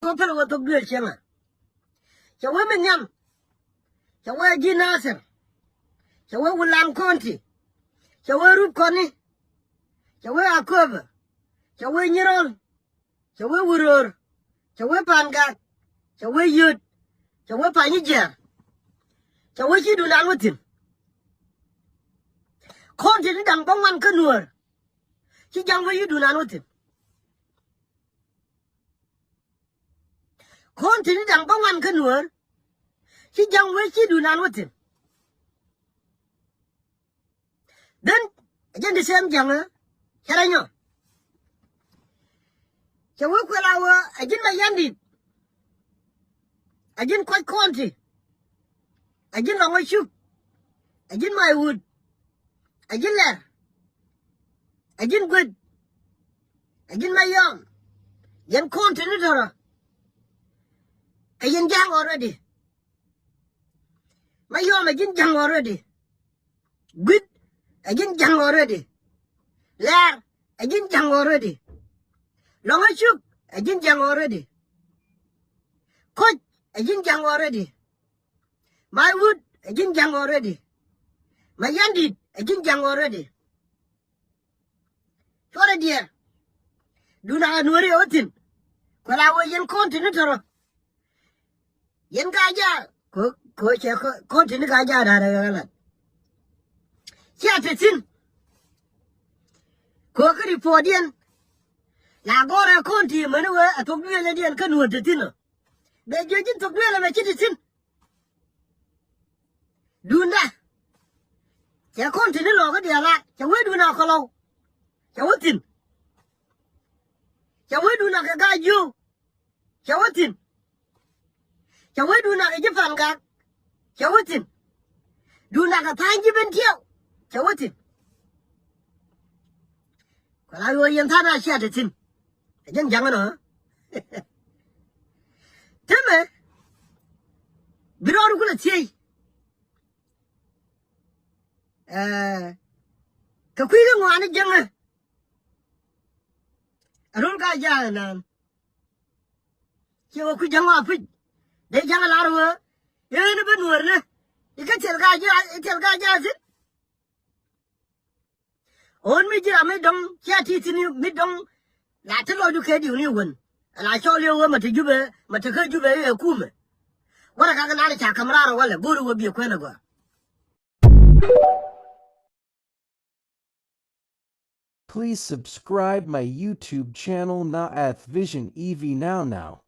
Couple with the good channel. So women yam. So where Gin Nasser. So where Willam County. So where Rup Connie. So where Akoba. So where Nirol. So where Wurur. So where Panga. So where Yud. So where Panija. So where you do not with him. County dang bong one canur. She young where you do not with him. County dang bong one canur. She young where she do not with him. Then, again the same younger. Here I know. So work well our, I didn't my yandy. I didn't quite county. I didn't know my shoe. I didn't my wood. I didn't let. I didn't good. I didn't my young. Yan continue to her. I didn't young already. My young, I didn't young already. Good. I didn't young already. Lair, I didn't young already. Long as you, I didn't young already. Coach, I didn't young already. My wood, I didn't young already. My yandid, I didn't young already. What a dear. Do not worry about it. Well, I was in continental. Yen Gaja, coach, continent Gaja. Chat it in. Cocker for the Lagora Conti, Manuel, I took real lady and canoe the dinner. The judge took real and I chit it in. Do that. Your continent over the lot. So we do not follow. So what in? So we do not guide you. So what in? So we do not a different guy. So what in? Do not a time given kill. So what in? Well, I will in Tana shut it in. Again, Jamano. Tell me, we don't want to say. Kakwila mwana janga. Arun ka jana. Kiwa ku janga apit. De janga larwa. Yene benur na. Ika telga jazit. On mi jira mi dong kia titini mi dong la telo du kedi uni won. La chole wo mata jube mata ka jube e kume. Wala ka na cha kamera wala buru wo bi kwena go. Please subscribe my YouTube channel Naath Vision EV now.